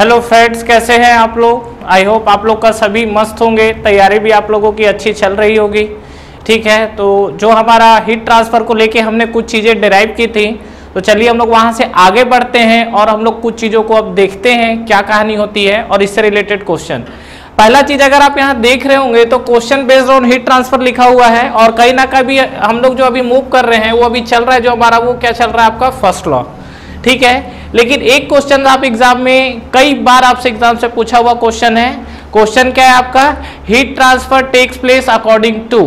Hello friends, कैसे हैं आप लोग। आई होप आप लोग का सभी मस्त होंगे, तैयारी भी आप लोगों की अच्छी चल रही होगी। ठीक है, तो जो हमारा हीट ट्रांसफ़र को लेके हमने कुछ चीज़ें डिराइव की थी, तो चलिए हम लोग वहाँ से आगे बढ़ते हैं और हम लोग कुछ चीज़ों को अब देखते हैं क्या कहानी होती है और इससे रिलेटेड क्वेश्चन। पहला चीज़ अगर आप यहाँ देख रहे होंगे तो question based on heat transfer लिखा हुआ है और कहीं ना कहीं हम लोग जो अभी मूव कर रहे हैं वो अभी चल रहा है, जो हमारा वो क्या चल रहा है आपका फर्स्ट लॉ। ठीक है, लेकिन एक क्वेश्चन आप एग्जाम में कई बार आपसे एग्जाम से पूछा हुआ क्वेश्चन है। क्वेश्चन क्या है आपका, heat transfer takes place according to.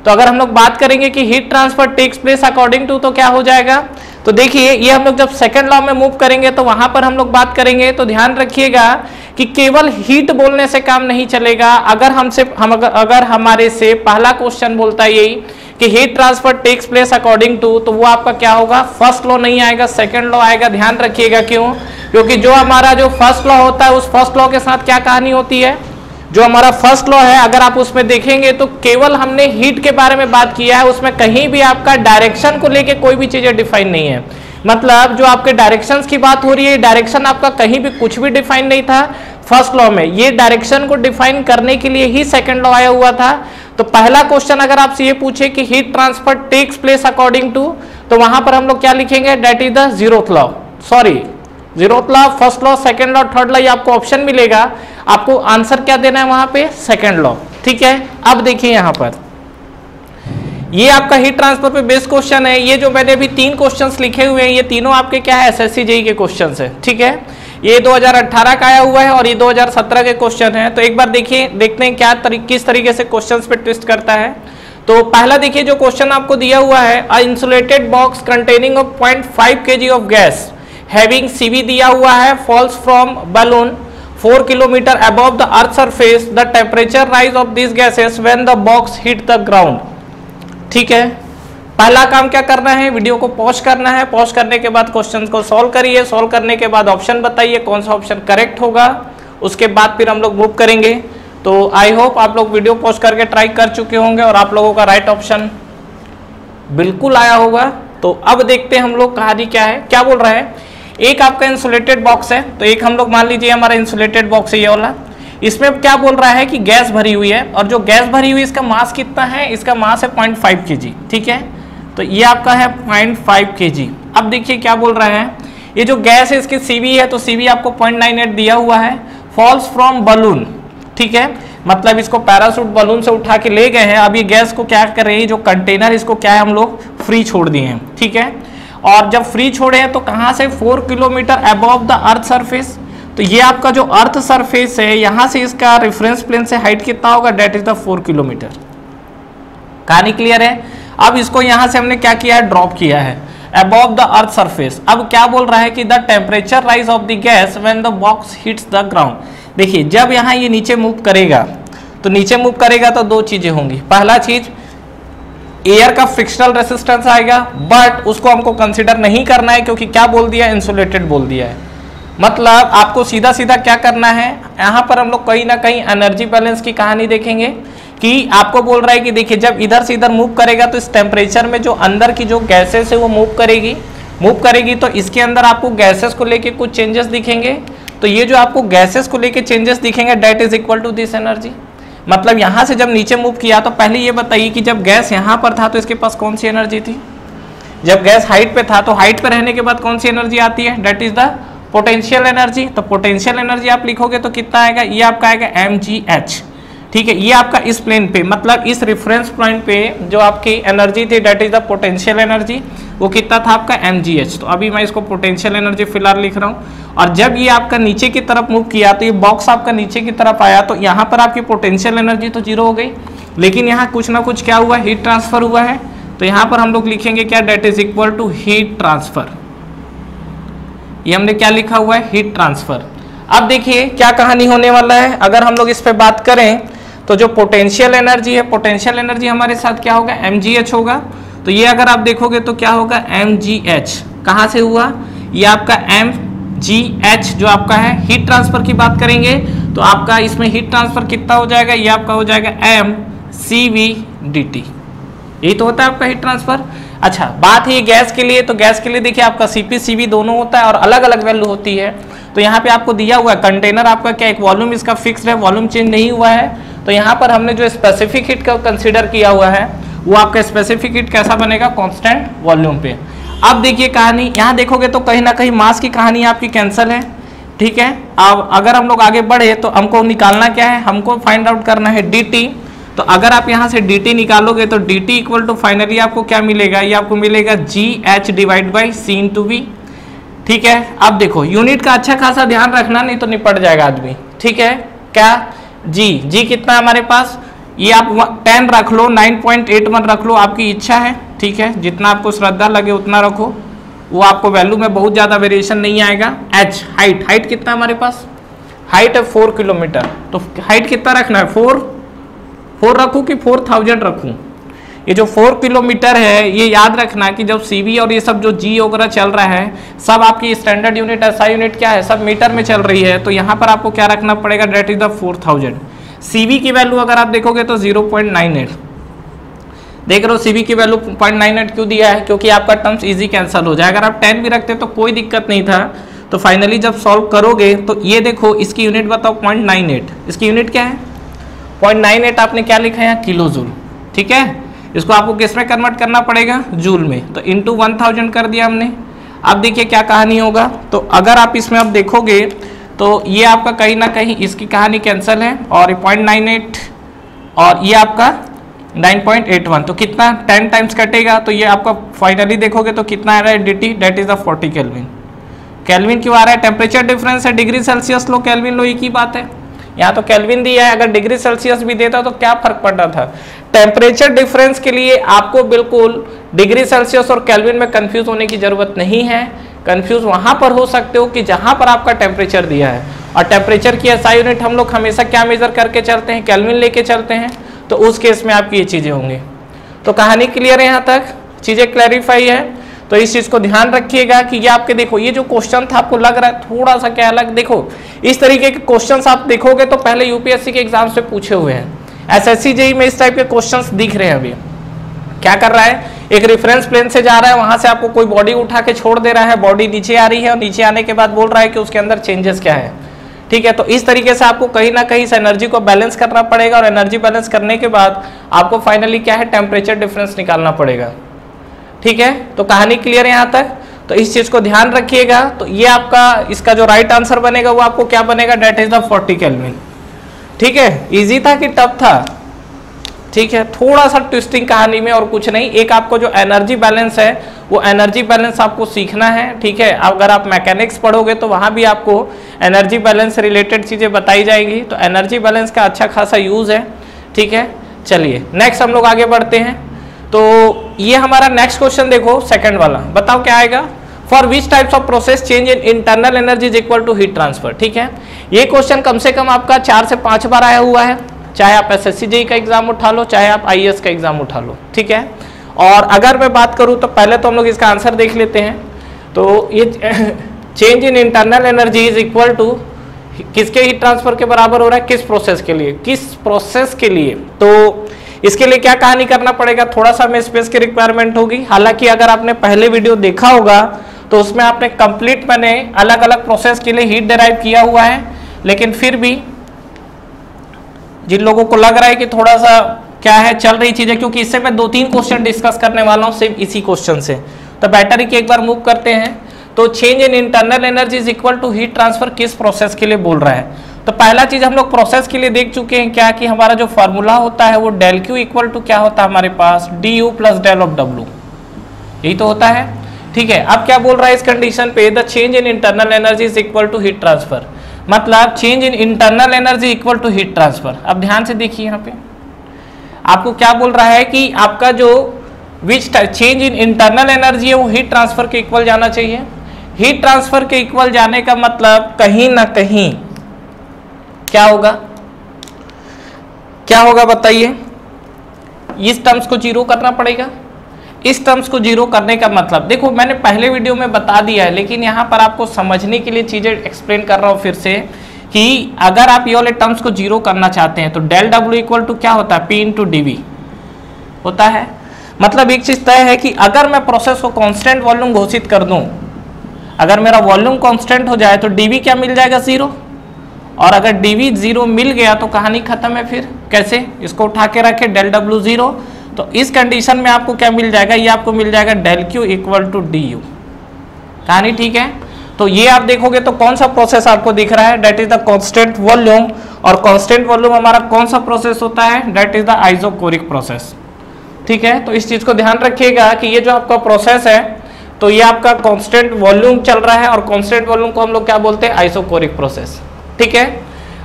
तो अगर हम लोग बात करेंगे कि heat transfer takes place according to तो क्या हो जाएगा, तो देखिए ये हम लोग जब सेकंड लॉ में मूव करेंगे तो वहां पर हम लोग बात करेंगे तो ध्यान रखिएगा कि केवल हीट बोलने से काम नहीं चलेगा। अगर हमारे से पहला क्वेश्चन बोलता है यही कि heat transfer takes place according to, तो वो आपका क्या होगा, फर्स्ट लॉ नहीं आएगा, सेकंड लॉ आएगा। ध्यान रखिएगा क्यों, क्योंकि जो हमारा जो फर्स्ट लॉ होता है उस फर्स्ट लॉ के साथ क्या कहानी होती है, जो हमारा फर्स्ट लॉ है अगर आप उसमें देखेंगे तो केवल हमने हीट के बारे में बात किया है, उसमें कहीं भी आपका डायरेक्शन को लेके कोई भी चीजें डिफाइन नहीं है। मतलब जो आपके डायरेक्शंस की बात हो रही है, डायरेक्शन आपका कहीं भी कुछ भी डिफाइन नहीं था फर्स्ट लॉ में। ये डायरेक्शन को डिफाइन करने के लिए ही सेकंड लॉ आया हुआ था। तो पहला क्वेश्चन अगर आपसे ये पूछे कि heat transfer takes place according to, तो वहां पर हम लोग क्या लिखेंगे, that is the zeroth law. Sorry, zeroth law, first law, second law, third law, ये आपको ऑप्शन मिलेगा। आपको आंसर क्या देना है वहां पे, सेकंड लॉ। ठीक है, अब देखिए यहां पर ये आपका हीट ट्रांसफर पे बेस्ड क्वेश्चन है। ये जो मैंने अभी 3 क्वेश्चंस लिखे हुए हैं, ये तीनों आपके क्या है, एसएससी जेईई के क्वेश्चंस है। ठीक है, ये 2018 का आया हुआ है और ये 2017 के क्वेश्चन है। तो एक बार देखिए, देखते हैं क्या किस तरीके से क्वेश्चंस पे ट्विस्ट करता है। तो पहला देखिए जो क्वेश्चन आपको दिया हुआ है, a insulated box containing of 0.5 kg of gas having C V दिया हुआ है, falls from balloon 4 kilometre above the earth surface, the temperature rise of this gases when the box hit the ground. ठीक है, पहला काम क्या करना है, वीडियो को पॉज करना है। पॉज करने के बाद क्वेश्चन को सॉल्व करिए। सॉल्व करने के बाद ऑप्शन बताइए कौन सा ऑप्शन करेक्ट होगा, उसके बाद फिर हम लोग मूव करेंगे। तो आई होप आप लोग वीडियो पॉज करके ट्राई कर चुके होंगे और आप लोगों का राइट ऑप्शन बिल्कुल आया होगा। तो अब देखते हैं हम लोग कहानी क्या है, क्या बोल रहा है। एक आपका इंसुलेटेड बॉक्स है, तो एक हम लोग मान लीजिए हमारा इंसुलेटेड बॉक्स है ये वाला। इसमें क्या बोल रहा है कि गैस भरी हुई है और जो गैस भरी हुई है इसका मास कितना है, इसका मास है 0.5 kg। ठीक है, तो ये आपका है 0.5 kg। अब देखिए क्या बोल रहा है, ये जो गैस है इसकी सीवी है, तो सीवी आपको 0.98 दिया हुआ है, फॉल्स फ्रॉम बलून। ठीक है, मतलब इसको पैराशूट बलून से उठा के ले गए हैं। अब ये गैस को क्या कर रही है, जो कंटेनर इसको क्या है हम लोग फ्री छोड़ दिए हैं। ठीक है, और जब फ्री छोड़े हैं तो कहाँ से, 4 kilometre above the earth surface. तो ये आपका जो अर्थ सरफेस है, यहाँ से इसका रेफरेंस प्लेन से हाइट कितना होगा, डेट इज द 4 किलोमीटर। कहानी क्लियर है। अब इसको यहाँ से हमने क्या किया है, ड्रॉप किया है अबव द अर्थ सरफेस। अब क्या बोल रहा है कि the temperature rise of the gas when the box hits the ground. देखिए जब यहाँ ये नीचे मूव करेगा, तो नीचे मूव करेगा तो 2 चीजें होंगी। पहला चीज, एयर का फ्रिक्शनल रेसिस्टेंस आएगा, बट उसको हमको कंसिडर नहीं करना है क्योंकि क्या बोल दिया, इंसुलेटेड बोल दिया है। मतलब आपको सीधा सीधा क्या करना है, यहाँ पर हम लोग कहीं ना कहीं एनर्जी बैलेंस की कहानी देखेंगे कि आपको बोल रहा है कि देखिए जब इधर से इधर मूव करेगा तो इस टेम्परेचर में जो अंदर की जो गैसेस है वो मूव करेगी तो इसके अंदर आपको गैसेस को लेके कुछ चेंजेस दिखेंगे। तो ये जो आपको गैसेस को लेके चेंजेस दिखेंगे, that is equal to this energy. मतलब यहाँ से जब नीचे मूव किया तो पहले ये बताइए कि जब गैस यहाँ पर था तो इसके पास कौन सी एनर्जी थी, जब गैस हाइट पे था तो हाइट पे रहने के बाद कौन सी एनर्जी आती है, that is the potential energy. तो पोटेंशियल एनर्जी आप लिखोगे तो कितना आएगा, ये आपका आएगा mgh। ठीक है, ये आपका इस प्लेन पे, मतलब इस रेफरेंस पॉइंट पे जो आपकी एनर्जी थी, that is the potential energy, वो कितना था आपका mgh। तो अभी मैं इसको पोटेंशियल एनर्जी फिलहाल लिख रहा हूँ। और जब ये आपका नीचे की तरफ मूव किया तो ये बॉक्स आपका नीचे की तरफ आया, तो यहाँ पर आपकी पोटेंशियल एनर्जी तो 0 हो गई, लेकिन यहाँ कुछ ना कुछ क्या हुआ, हीट ट्रांसफर हुआ है। तो यहाँ पर हम लोग लिखेंगे क्या, that is equal to heat transfer. ये हमने क्या लिखा हुआ है, हीट ट्रांसफर। अब देखिए क्या कहानी होने वाला है। अगर हम लोग इस पे बात करें तो जो पोटेंशियल एनर्जी है, पोटेंशियल एनर्जी हमारे साथ क्या होगा, mgh होगा। तो ये अगर आप देखोगे तो क्या होगा, mgh कहाँ से हुआ, ये आपका mgh जो आपका है, हीट ट्रांसफर की बात करेंगे तो आपका इसमें हीट ट्रांसफर कितना हो जाएगा, ये आपका हो जाएगा mcv/dt। यही तो होता है आपका हीट ट्रांसफर। अच्छा, बात है गैस के लिए, तो गैस के लिए देखिए आपका Cp Cv दोनों होता है और अलग अलग वैल्यू होती है। तो यहाँ पे आपको दिया हुआ है कंटेनर आपका क्या एक वॉल्यूम इसका फिक्स्ड है, वॉल्यूम चेंज नहीं हुआ है। तो यहाँ पर हमने जो स्पेसिफिक हीट का कंसिडर किया हुआ है वो आपका स्पेसिफिक हीट कैसा बनेगा, कांस्टेंट वॉल्यूम पे। अब देखिए कहानी, यहाँ देखोगे तो कहीं ना कहीं मास की कहानी आपकी कैंसिल है, ठीक है। अब अगर हम लोग आगे बढ़े तो हमको निकालना क्या है, हमको फाइंड आउट करना है dt। तो अगर आप यहाँ से dt निकालोगे तो dt इक्वल टू फाइनली आपको क्या मिलेगा, ये आपको मिलेगा GH डिवाइड बाई C/V, ठीक है। अब देखो यूनिट का अच्छा खासा ध्यान रखना, नहीं तो निपट जाएगा आदमी, ठीक है। क्या जी कितना है हमारे पास, ये आप 10 रख लो, 9.81 रख लो, आपकी इच्छा है, ठीक है। जितना आपको श्रद्धा लगे उतना रखो, वो आपको वैल्यू में बहुत ज़्यादा वेरिएशन नहीं आएगा। h हाइट कितना हमारे पास, हाइट है 4 किलोमीटर, तो हाइट कितना रखना है, 4 रखूँ कि 4000 रखूँ। ये जो 4 किलोमीटर है ये याद रखना कि जब CV और ये सब जो G वगैरह चल रहा है सब आपकी स्टैंडर्ड यूनिट SI यूनिट क्या है, सब मीटर में चल रही है। तो यहाँ पर आपको क्या रखना पड़ेगा, डेट इज द 4000। CV की वैल्यू अगर आप देखोगे तो 0.98, देख रहे हो CV की वैल्यू 0.98 क्यों दिया है, क्योंकि आपका टर्म्स इजी कैंसिल हो जाए। अगर आप 10 भी रखते तो कोई दिक्कत नहीं था। तो फाइनली जब सॉल्व करोगे तो ये देखो इसकी यूनिट बताओ 0.98, इसकी यूनिट क्या है 0.98, आपने क्या लिखा है यहाँ, किलो जूल, ठीक है। इसको आपको किस में कन्वर्ट करना पड़ेगा, जूल में, तो इंटू 1000 कर दिया हमने। अब देखिए क्या कहानी होगा, तो अगर आप इसमें अब देखोगे तो ये आपका कहीं ना कहीं इसकी कहानी कैंसिल है, और 0.98 और ये आपका 9.81, तो कितना 10 टाइम्स कटेगा, तो ये आपका फाइनली देखोगे तो कितना आ रहा है dt, that is the 40 kelvin. Kelvin क्यों आ रहा है, टेम्परेचर डिफरेंस है, डिग्री सेल्सियस लो केल्विन लो, एक ही बात है। यहाँ तो केल्विन दिया है, अगर डिग्री सेल्सियस भी देता तो क्या फर्क पड़ रहा था। टेम्परेचर डिफरेंस के लिए आपको बिल्कुल डिग्री सेल्सियस और केल्विन में कंफ्यूज होने की जरूरत नहीं है। कंफ्यूज वहां पर हो सकते हो कि जहां पर आपका टेम्परेचर दिया है, और टेम्परेचर की SI यूनिट हम लोग हमेशा क्या मेजर करके चलते हैं, केल्विन लेके चलते हैं, तो उस केस में आपकी ये चीजें होंगी। तो कहानी क्लियर है, यहाँ तक चीजें क्लैरिफाई है। तो इस चीज को ध्यान रखिएगा कि ये आपके देखो ये जो क्वेश्चन था आपको लग रहा है थोड़ा सा क्या अलग, देखो इस तरीके के क्वेश्चंस आप देखोगे तो पहले यूपीएससी के एग्जाम से पूछे हुए हैं, SSC JEE में इस टाइप के क्वेश्चंस दिख रहे हैं। अभी क्या कर रहा है, एक रेफरेंस प्लेन से जा रहा है, वहां से आपको कोई बॉडी उठा के छोड़ दे रहा है, बॉडी नीचे आ रही है और नीचे आने के बाद बोल रहा है कि उसके अंदर चेंजेस क्या है, ठीक है। तो इस तरीके से आपको कहीं ना कहीं इस एनर्जी को बैलेंस करना पड़ेगा, और एनर्जी बैलेंस करने के बाद आपको फाइनली क्या है, टेम्परेचर डिफरेंस निकालना पड़ेगा, ठीक है। तो कहानी क्लियर है यहाँ तक, तो इस चीज को ध्यान रखिएगा। तो ये आपका इसका जो राइट आंसर बनेगा वो आपको क्या बनेगा, डेट इज द 40 केल्विन, ठीक है। इजी था कि टफ था, ठीक है, थोड़ा सा ट्विस्टिंग कहानी में और कुछ नहीं। एक आपको जो एनर्जी बैलेंस है वो एनर्जी बैलेंस आपको सीखना है, ठीक है। अगर आप मैकेनिक्स पढ़ोगे तो वहां भी आपको एनर्जी बैलेंस से रिलेटेड चीजें बताई जाएंगी, तो एनर्जी बैलेंस का अच्छा खासा यूज है, ठीक है। चलिए नेक्स्ट हम लोग आगे बढ़ते हैं। तो ये हमारा नेक्स्ट क्वेश्चन देखो, सेकंड वाला, बताओ क्या आएगा, for which types of process change in internal energy is equal to heat transfer, ठीक है। ये क्वेश्चन कम से कम आपका 4 से 5 बार आया हुआ है, चाहे आप SSC JEE का एग्जाम उठा लो, चाहे आप IAS का एग्जाम उठा लो, ठीक है। और अगर मैं बात करूं तो पहले तो हम लोग इसका आंसर देख लेते हैं। तो ये change in internal energy is equal to किसके हीट ट्रांसफर के बराबर हो रहा है, किस प्रोसेस के लिए, किस प्रोसेस के लिए। तो इसके लिए क्या कहानी करना पड़ेगा, थोड़ा सा हमें स्पेस की रिक्वायरमेंट होगी। हालांकि अगर आपने पहले वीडियो देखा होगा तो उसमें आपने कंप्लीट मैंने अलग अलग प्रोसेस के लिए हीट डिराइव किया हुआ है, लेकिन फिर भी जिन लोगों को लग रहा है कि थोड़ा सा क्या है चल रही चीजें, क्योंकि इससे मैं 2-3 क्वेश्चन डिस्कस करने वाला हूं सिर्फ इसी क्वेश्चन से, तो बेटर है कि एक बार मूव करते हैं। तो change in internal energy is equal to heat transfer किस प्रोसेस के लिए बोल रहा है। तो पहला चीज हम लोग प्रोसेस के लिए देख चुके हैं क्या, कि हमारा जो फॉर्मूला होता है वो डेल क्यू इक्वल टू क्या होता है हमारे पास, D you plus del of W, यही तो होता है, ठीक है। अब क्या बोल रहा है इस कंडीशन पे, the change in internal energy is equal to heat transfer, मतलब change in internal energy equal to heat transfer. अब ध्यान से देखिए यहाँ पे आपको क्या बोल रहा है कि आपका जो which change in internal energy है वो हीट ट्रांसफर के इक्वल जाना चाहिए। हीट ट्रांसफर के इक्वल जाने का मतलब कहीं ना कहीं क्या होगा, क्या होगा बताइए, इस टर्म्स को जीरो करना पड़ेगा। इस टर्म्स को जीरो करने का मतलब देखो मैंने पहले वीडियो में बता दिया है, लेकिन यहाँ पर आपको समझने के लिए चीजें एक्सप्लेन कर रहा हूँ फिर से, कि अगर आप ये वाले टर्म्स को जीरो करना चाहते हैं तो डेल डब्ल्यू इक्वल टू क्या होता है, पी इंटू डी होता है। मतलब एक चीज तय है कि अगर मैं प्रोसेस को कांस्टेंट वॉल्यूम घोषित कर दूं, अगर मेरा वॉल्यूम कांस्टेंट हो जाए तो डीवी क्या मिल जाएगा, 0। और अगर डीवी 0 मिल गया तो कहानी खत्म है। फिर कैसे, इसको उठा के रखे डेल डब्ल्यू 0, तो इस कंडीशन में आपको क्या मिल जाएगा, ये आपको मिल जाएगा del q equal to d u. कहानी ठीक है। तो ये आप देखोगे तो कौन सा प्रोसेस आपको दिख रहा है, that is the constant volume. और कांस्टेंट वॉल्यूम हमारा कौन सा प्रोसेस होता है, that is the isochoric process. ठीक है, तो इस चीज को ध्यान रखिएगा कि ये जो आपका प्रोसेस है तो ये आपका कांस्टेंट वॉल्यूम चल रहा है, और कांस्टेंट वॉल्यूम को हम लोग क्या बोलते हैं, आइसोकोरिक प्रोसेस। ठीक है।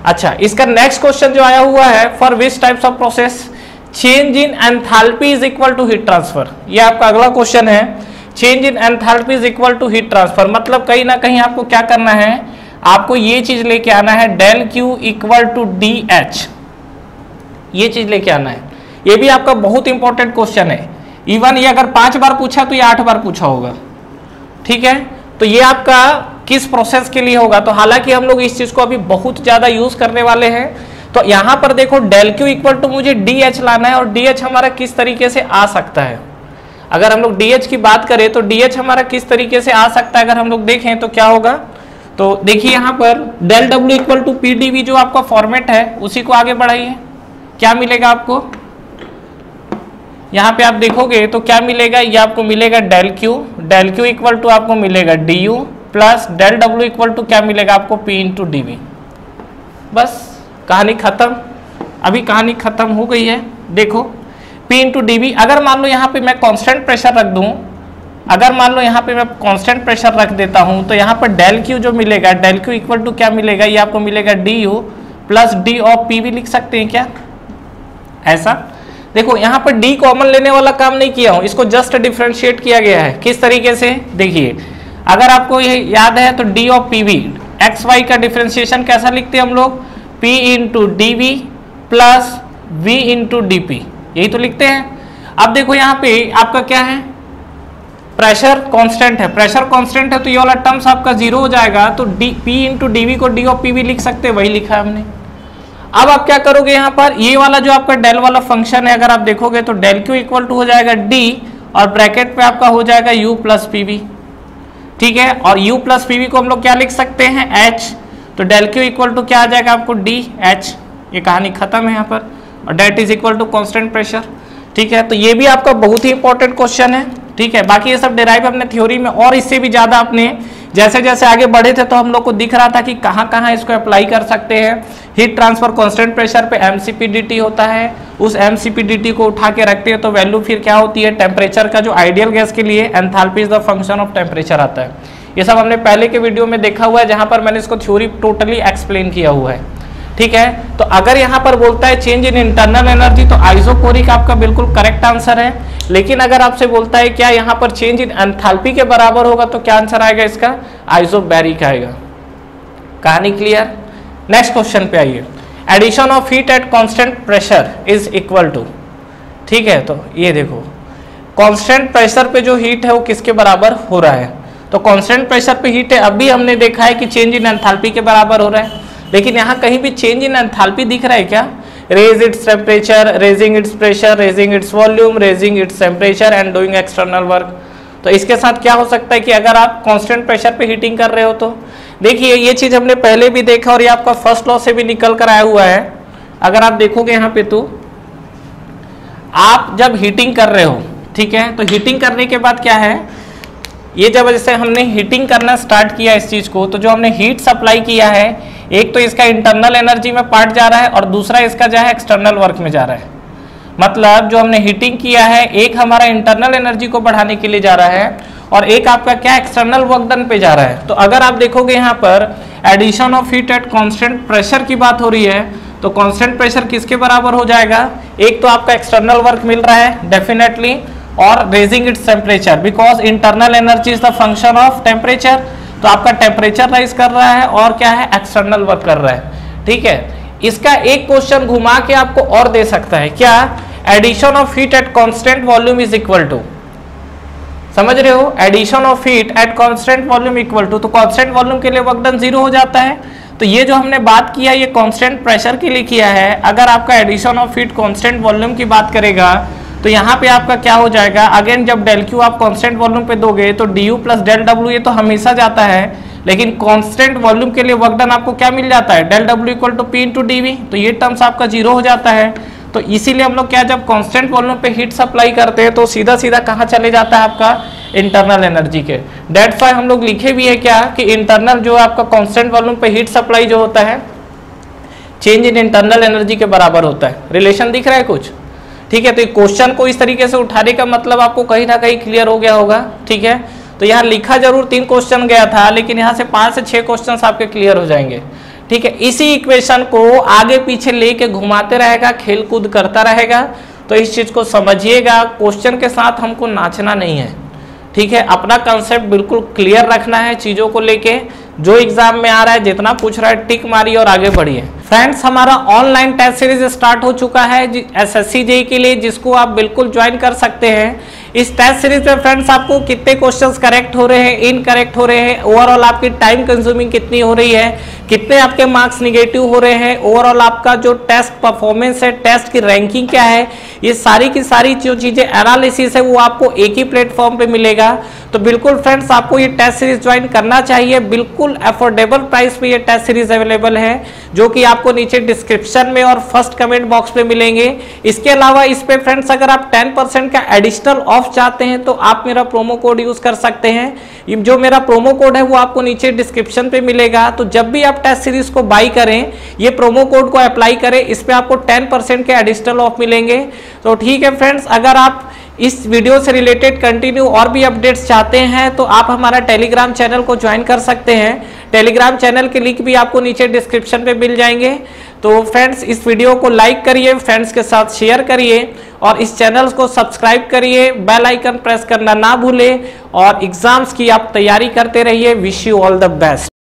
अच्छा, इसका नेक्स्ट क्वेश्चन जो आया हुआ है, for which types of process change in enthalpy is equal to heat transfer. ये आपका अगला क्वेश्चन है, change in enthalpy is equal to heat transfer. मतलब कहीं ना कहीं आपको क्या करना है, आपको ये चीज लेके आना है, del q equal to d h, ये चीज लेके आना है। ये भी आपका बहुत इंपॉर्टेंट क्वेश्चन है। इवन ये अगर 5 बार पूछा तो ये 8 बार पूछा होगा। ठीक है, तो ये आपका किस प्रोसेस के लिए होगा, तो हालांकि हम लोग इस चीज को अभी बहुत ज्यादा यूज करने वाले हैं। तो यहां पर देखो डेल क्यू इक्वल टू मुझे डी एच लाना है, और डी एच हमारा किस तरीके से आ सकता है। अगर हम लोग डी एच की बात करें तो डी एच हमारा किस तरीके से आ सकता है, अगर हम लोग देखें तो क्या होगा। तो देखिए यहाँ पर डेल डब्ल्यू equal to p d v जो आपका फॉर्मेट है उसी को आगे बढ़ाइए, क्या मिलेगा आपको। यहाँ पे आप देखोगे तो क्या मिलेगा, ये आपको मिलेगा डेल क्यू इक्वल टू आपको मिलेगा डी यू प्लस डेल डब्ल्यू इक्वल टू क्या मिलेगा आपको, पी इंटू डी वी। बस कहानी खत्म, अभी कहानी खत्म हो गई है। देखो P इंटू डी वी, अगर मान लो यहाँ पे मैं कांस्टेंट प्रेशर रख दूं, अगर मान लो यहाँ पे मैं कांस्टेंट प्रेशर रख देता हूं, तो यहाँ पर डेल क्यू जो मिलेगा, डेल क्यू इक्वल टू क्या मिलेगा, ये आपको मिलेगा d you plus D of p we. लिख सकते हैं क्या ऐसा। देखो यहाँ पर डी कॉमन लेने वाला काम नहीं किया हूं, इसको जस्ट डिफरेंशिएट किया गया है। किस तरीके से, देखिए अगर आपको ये याद है तो d of p v, x y का डिफरेंशिएशन कैसा लिखते हैं हम लोग, P into d v plus V into d p, यही तो लिखते हैं। अब देखो यहाँ पे आपका क्या है, प्रेशर कांस्टेंट है, प्रेशर कांस्टेंट है तो ये वाला टर्म्स आपका 0 हो जाएगा। तो P इंटू डी वी को डी ऑफ पी वी लिख सकते हैं, वही लिखा है हमने। अब आप क्या करोगे, यहाँ पर ये वाला जो आपका डेल वाला फंक्शन है, अगर आप देखोगे तो डेल क्यू इक्वल टू हो जाएगा D और ब्रैकेट पे आपका हो जाएगा U प्लस पी वी। ठीक है, और U प्लस पी वी को हम लोग क्या लिख सकते हैं, H। तो डेल क्यू इक्वल टू क्या आ जाएगा आपको, डी एच। ये कहानी खत्म है यहाँ पर, और that is equal to constant pressure. ठीक है, तो ये भी आपका बहुत ही इंपॉर्टेंट क्वेश्चन है। ठीक है, बाकी ये सब डिराइव हमने थ्योरी में, और इससे भी ज्यादा अपने जैसे जैसे आगे बढ़े थे तो हम लोग को दिख रहा था कि कहाँ कहाँ इसको अप्लाई कर सकते हैं। हीट ट्रांसफर कांस्टेंट प्रेशर पे एमसीपीडीटी होता है, उस एमसीपीडीटी को उठा के रखते हैं तो वैल्यू फिर क्या होती है, टेम्परेचर का जो आइडियल गैस के लिए enthalpy is the function of temperature आता है। ये सब हमने पहले के वीडियो में देखा हुआ है, जहां पर मैंने इसको थ्योरी टोटली एक्सप्लेन किया हुआ है। ठीक है, तो अगर यहाँ पर बोलता है चेंज इन इंटरनल एनर्जी तो आइसोकोरिक आपका बिल्कुल करेक्ट आंसर है। लेकिन अगर आपसे बोलता है क्या यहाँ पर चेंज इन एंथैल्पी के बराबर होगा तो क्या आंसर आएगा इसका, आइसोबैरिक आएगा। कहानी क्लियर। नेक्स्ट क्वेश्चन पे आइए, addition of heat at constant pressure is equal to. ठीक है, तो ये देखो कांस्टेंट प्रेशर पे जो हीट है वो किसके बराबर हो रहा है, तो कांस्टेंट प्रेशर पे हीट है, अभी हमने देखा है कि चेंज इन एंथैल्पी के बराबर हो रहा है। लेकिन यहाँ कहीं भी चेंज इन एंथैल्पी दिख रहा है क्या, raise its temperature, raising its pressure, raising its volume, raising its temperature and doing external work. तो इसके साथ क्या हो सकता है कि अगर आप कांस्टेंट प्रेशर पे हीटिंग कर रहे हो तो देखिए ये चीज हमने पहले भी देखा और ये आपका फर्स्ट लॉ से भी निकल कर आया हुआ है। अगर आप देखोगे यहाँ पे तो आप जब हीटिंग कर रहे हो, ठीक है, तो हीटिंग करने के बाद क्या है, ये जब जैसे हमने हीटिंग करना स्टार्ट किया इस चीज को, तो जो हमने हीट सप्लाई किया है, एक तो इसका इंटरनल एनर्जी में पार्ट जा रहा है और दूसरा इसका जो है एक्सटर्नल वर्क में जा रहा है। मतलब जो हमने हीटिंग किया है, एक हमारा इंटरनल एनर्जी को बढ़ाने के लिए जा रहा है और एक आपका क्या एक्सटर्नल वर्क डन पे जा रहा है। तो अगर आप देखोगे यहाँ पर addition of heat at constant pressure की बात हो रही है, तो कांस्टेंट प्रेशर किसके बराबर हो जाएगा, एक तो आपका एक्सटर्नल वर्क मिल रहा है डेफिनेटली, और raising its temperature because internal energy is the function of temperature. तो आपका टेम्परेचर राइज कर रहा है और क्या है, एक्सटर्नल वर्क कर रहा है। ठीक है, इसका एक क्वेश्चन घुमा के आपको और दे सकता है, क्या, addition of heat at constant volume is equal to, समझ रहे हो, addition of heat at constant volume equal to, तो कांस्टेंट वॉल्यूम के लिए वर्क डन 0 हो जाता है। तो ये जो हमने बात किया ये कांस्टेंट प्रेशर के लिए किया है। अगर आपका addition of heat constant volume की बात करेगा तो यहाँ पे आपका क्या हो जाएगा, अगेन जब डेल क्यू आप कांस्टेंट वॉल्यूम पे दोगे तो डी यू प्लस डेल डब्ल्यू ये तो हमेशा जाता है, लेकिन कांस्टेंट वॉल्यूम के लिए वर्क डन आपको क्या मिल जाता है, डेल डब्ल्यू equal to p into d v, तो ये टर्म्स आपका जीरो हो जाता है। तो इसीलिए हम लोग क्या, जब कांस्टेंट वॉल्यूम पे हीट सप्लाई करते हैं तो सीधा सीधा कहाँ चले जाता है आपका, इंटरनल एनर्जी के। दैट्स व्हाई हम लोग लिखे भी है क्या कि इंटरनल जो आपका कांस्टेंट वॉल्यूम पे हीट सप्लाई जो होता है चेंज इन इंटरनल एनर्जी के बराबर होता है। रिलेशन दिख रहा है कुछ, ठीक है। तो क्वेश्चन को इस तरीके से उठाने का मतलब आपको कहीं ना कहीं क्लियर हो गया होगा, ठीक है। तो यहाँ लिखा जरूर 3 क्वेश्चन गया था, लेकिन यहाँ से 5 से 6 क्वेश्चन आपके क्लियर हो जाएंगे, ठीक है। इसी इक्वेशन को आगे पीछे लेके घुमाते रहेगा, खेल कूद करता रहेगा। तो इस चीज को समझिएगा, क्वेश्चन के साथ हमको नाचना नहीं है, ठीक है। अपना कंसेप्ट बिल्कुल क्लियर रखना है चीजों को लेके, जो एग्जाम में आ रहा है जितना पूछ रहा है टिक मारिए और आगे बढ़िए। फ्रेंड्स, हमारा ऑनलाइन टेस्ट सीरीज स्टार्ट हो चुका है एसएससी जेईई के लिए, जिसको आप बिल्कुल ज्वाइन कर सकते हैं। इस टेस्ट सीरीज में फ्रेंड्स आपको कितने क्वेश्चंस करेक्ट हो रहे हैं, इनकरेक्ट हो रहे हैं, ओवरऑल आपकी टाइम कंज्यूमिंग कितनी हो रही है, कितने आपके मार्क्स निगेटिव हो रहे हैं, ओवरऑल आपका जो टेस्ट परफॉर्मेंस है, टेस्ट की रैंकिंग क्या है, ये सारी की सारी जो चीजें एनालिसिस है वो आपको एक ही प्लेटफॉर्म पे मिलेगा। तो बिल्कुल फ्रेंड्स आपको ये टेस्ट सीरीज ज्वाइन करना चाहिए। बिल्कुल अफोर्डेबल प्राइस पे ये टेस्ट सीरीज अवेलेबल है, जो कि आपको नीचे डिस्क्रिप्शन में और फर्स्ट कमेंट बॉक्स पे मिलेंगे। इसके अलावा इस पे फ्रेंड्स अगर आप 10% का एडिशनल ऑफ चाहते हैं तो आप मेरा प्रोमो कोड यूज कर सकते हैं। जो मेरा प्रोमो कोड है वो आपको नीचे डिस्क्रिप्शन पे मिलेगा। तो जब भी आप टेस्ट सीरीज को बाई करें, ये प्रोमो कोड को अप्लाई करें, इस पे आपको 10% के एडिशनल ऑफ मिलेंगे। तो ठीक है फ्रेंड्स, अगर आप इस वीडियो से रिलेटेड कंटिन्यू और भी अपडेट्स चाहते हैं तो आप हमारा टेलीग्राम चैनल को ज्वाइन कर सकते हैं। टेलीग्राम चैनल के लिंक भी आपको नीचे डिस्क्रिप्शन पे मिल जाएंगे। तो फ्रेंड्स, इस वीडियो को लाइक करिए, फ्रेंड्स के साथ शेयर करिए और इस चैनल को सब्सक्राइब करिए, बेल आइकन प्रेस करना ना भूलें और एग्जाम्स की आप तैयारी करते रहिए। Wish you all the best.